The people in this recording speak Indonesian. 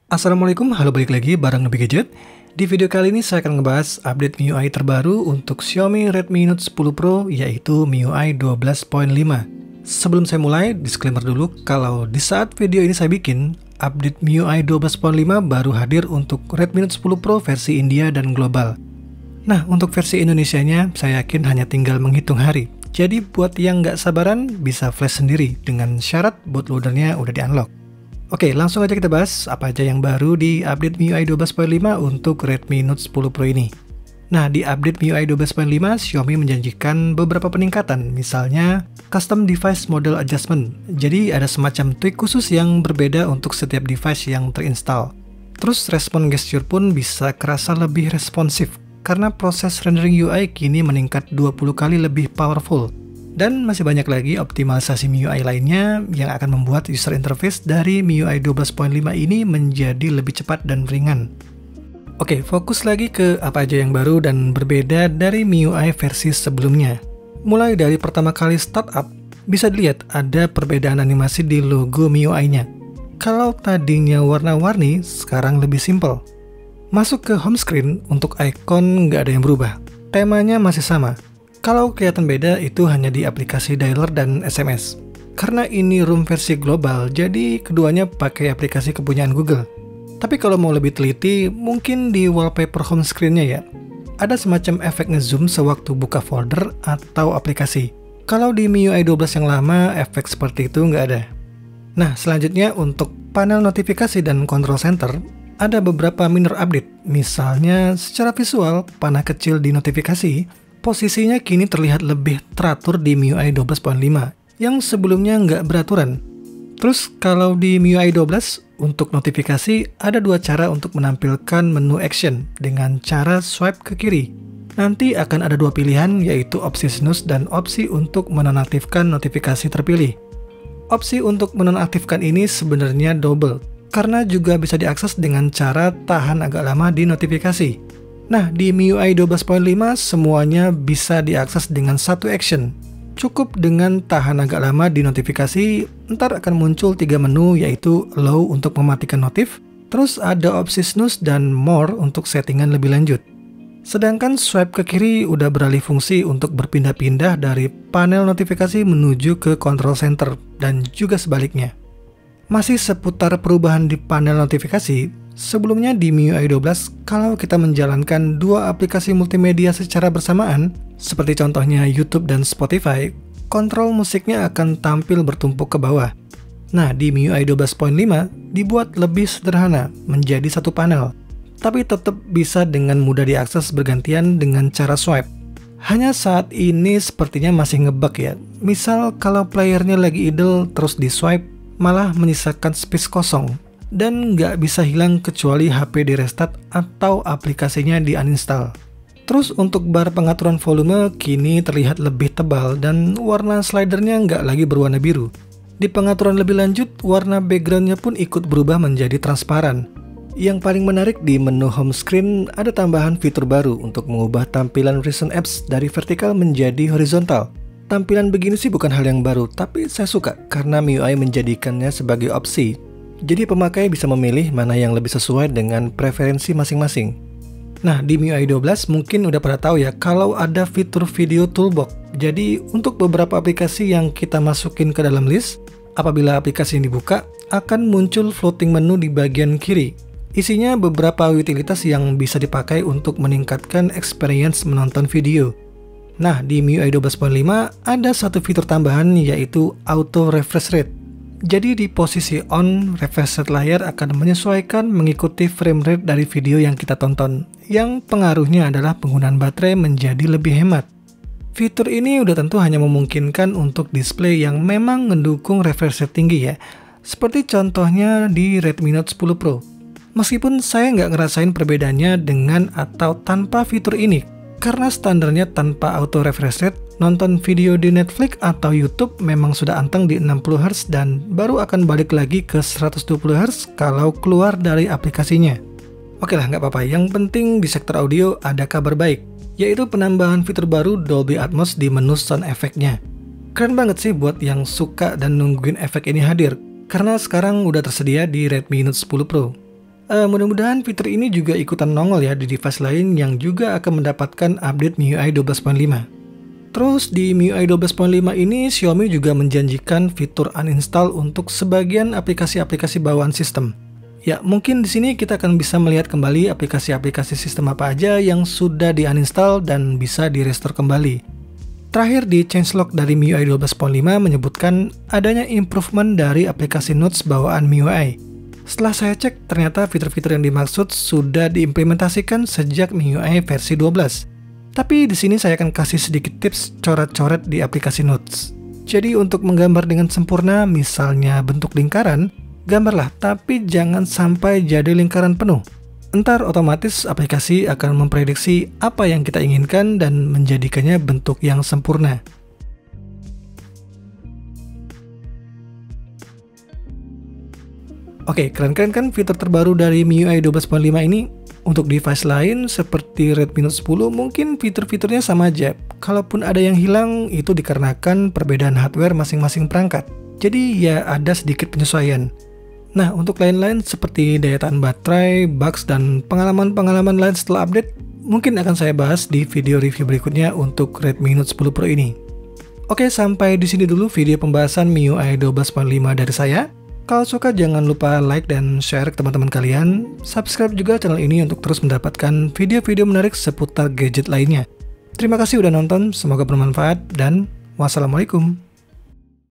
Assalamualaikum, halo, balik lagi bareng Nubie Gadget. Di video kali ini saya akan ngebahas update MIUI terbaru untuk Xiaomi Redmi Note 10 Pro, yaitu MIUI 12.5. Sebelum saya mulai, disclaimer dulu kalau di saat video ini saya bikin, update MIUI 12.5 baru hadir untuk Redmi Note 10 Pro versi India dan global. Nah, untuk versi Indonesianya, saya yakin hanya tinggal menghitung hari. Jadi buat yang nggak sabaran, bisa flash sendiri dengan syarat bootloadernya udah di-unlock. Oke, langsung aja kita bahas apa aja yang baru di update MIUI 12.5 untuk Redmi Note 10 Pro ini. Nah, di update MIUI 12.5, Xiaomi menjanjikan beberapa peningkatan, misalnya Custom Device Model Adjustment. Jadi ada semacam tweak khusus yang berbeda untuk setiap device yang terinstall. Terus respon gesture pun bisa kerasa lebih responsif, karena proses rendering UI kini meningkat 20 kali lebih powerful. Dan masih banyak lagi optimalisasi MIUI lainnya yang akan membuat user interface dari MIUI 12.5 ini menjadi lebih cepat dan ringan. Oke, fokus lagi ke apa aja yang baru dan berbeda dari MIUI versi sebelumnya. Mulai dari pertama kali startup, bisa dilihat ada perbedaan animasi di logo MIUI-nya. Kalau tadinya warna-warni, sekarang lebih simple. Masuk ke home screen, untuk icon nggak ada yang berubah. Temanya masih sama. Kalau kelihatan beda, itu hanya di aplikasi dialer dan SMS. Karena ini room versi global, jadi keduanya pakai aplikasi kepunyaan Google. Tapi kalau mau lebih teliti, mungkin di wallpaper home screen-nya ya. Ada semacam efek ngezoom sewaktu buka folder atau aplikasi. Kalau di MIUI 12 yang lama, efek seperti itu nggak ada. Nah, selanjutnya untuk panel notifikasi dan control center, ada beberapa minor update. Misalnya, secara visual, panah kecil di notifikasi, posisinya kini terlihat lebih teratur di MIUI 12.5 yang sebelumnya nggak beraturan. Terus kalau di MIUI 12 untuk notifikasi ada dua cara untuk menampilkan menu action dengan cara swipe ke kiri. Nanti akan ada dua pilihan, yaitu opsi snooze dan opsi untuk menonaktifkan notifikasi terpilih. Opsi untuk menonaktifkan ini sebenarnya double karena juga bisa diakses dengan cara tahan agak lama di notifikasi. Nah, di MIUI 12.5 semuanya bisa diakses dengan satu action. Cukup dengan tahan agak lama di notifikasi, ntar akan muncul 3 menu, yaitu Allow untuk mematikan notif, terus ada opsi snooze dan More untuk settingan lebih lanjut. Sedangkan swipe ke kiri udah beralih fungsi untuk berpindah-pindah dari panel notifikasi menuju ke control center, dan juga sebaliknya. Masih seputar perubahan di panel notifikasi, sebelumnya di MIUI 12, kalau kita menjalankan dua aplikasi multimedia secara bersamaan, seperti contohnya YouTube dan Spotify, kontrol musiknya akan tampil bertumpuk ke bawah. Nah, di MIUI 12.5 dibuat lebih sederhana, menjadi satu panel, tapi tetap bisa dengan mudah diakses bergantian dengan cara swipe. Hanya saat ini sepertinya masih ngebug ya. Misal kalau playernya lagi idle terus di swipe, malah menyisakan space kosong. Dan nggak bisa hilang kecuali HP di restart atau aplikasinya di uninstall. Terus untuk bar pengaturan volume kini terlihat lebih tebal dan warna slidernya nggak lagi berwarna biru. Di pengaturan lebih lanjut, warna backgroundnya pun ikut berubah menjadi transparan. Yang paling menarik di menu home screen ada tambahan fitur baru untuk mengubah tampilan recent apps dari vertikal menjadi horizontal. Tampilan begini sih bukan hal yang baru, tapi saya suka karena MIUI menjadikannya sebagai opsi. Jadi pemakai bisa memilih mana yang lebih sesuai dengan preferensi masing-masing. Nah, di MIUI 12 mungkin udah pada tahu ya kalau ada fitur video toolbox. Jadi untuk beberapa aplikasi yang kita masukin ke dalam list, apabila aplikasi ini dibuka, akan muncul floating menu di bagian kiri. Isinya beberapa utilitas yang bisa dipakai untuk meningkatkan experience menonton video. Nah, di MIUI 12.5 ada satu fitur tambahan, yaitu auto refresh rate. Jadi di posisi on, refresh rate layar akan menyesuaikan mengikuti frame rate dari video yang kita tonton, yang pengaruhnya adalah penggunaan baterai menjadi lebih hemat. Fitur ini udah tentu hanya memungkinkan untuk display yang memang mendukung refresh rate tinggi ya, seperti contohnya di Redmi Note 10 Pro. Meskipun saya nggak ngerasain perbedaannya dengan atau tanpa fitur ini, karena standarnya tanpa auto refresh rate, nonton video di Netflix atau YouTube memang sudah anteng di 60Hz dan baru akan balik lagi ke 120Hz kalau keluar dari aplikasinya. Oke lah, nggak apa-apa, yang penting di sektor audio ada kabar baik, yaitu penambahan fitur baru Dolby Atmos di menu sound effect-nya. Keren banget sih buat yang suka dan nungguin efek ini hadir, karena sekarang udah tersedia di Redmi Note 10 Pro. Mudah-mudahan fitur ini juga ikutan nongol ya di device lain yang juga akan mendapatkan update MIUI 12.5. Terus di MIUI 12.5 ini Xiaomi juga menjanjikan fitur uninstall untuk sebagian aplikasi-aplikasi bawaan sistem. Ya, mungkin di sini kita akan bisa melihat kembali aplikasi-aplikasi sistem apa aja yang sudah di-uninstall dan bisa di-restore kembali. Terakhir di changelog dari MIUI 12.5 menyebutkan adanya improvement dari aplikasi Notes bawaan MIUI. Setelah saya cek, ternyata fitur-fitur yang dimaksud sudah diimplementasikan sejak MIUI versi 12. Tapi di sini saya akan kasih sedikit tips coret-coret di aplikasi Notes. Jadi untuk menggambar dengan sempurna, misalnya bentuk lingkaran, gambarlah, tapi jangan sampai jadi lingkaran penuh. Entar otomatis aplikasi akan memprediksi apa yang kita inginkan dan menjadikannya bentuk yang sempurna. Oke, keren-keren kan fitur terbaru dari MIUI 12.5 ini? Untuk device lain seperti Redmi Note 10 mungkin fitur-fiturnya sama aja. Kalaupun ada yang hilang, itu dikarenakan perbedaan hardware masing-masing perangkat. Jadi ya ada sedikit penyesuaian. Nah, untuk lain-lain seperti daya tahan baterai, bugs, dan pengalaman-pengalaman lain setelah update, mungkin akan saya bahas di video review berikutnya untuk Redmi Note 10 Pro ini. Oke, sampai di sini dulu video pembahasan MIUI 12.5 dari saya. Kalau suka jangan lupa like dan share ke teman-teman kalian. Subscribe juga channel ini untuk terus mendapatkan video-video menarik seputar gadget lainnya. Terima kasih udah nonton, semoga bermanfaat, dan wassalamualaikum.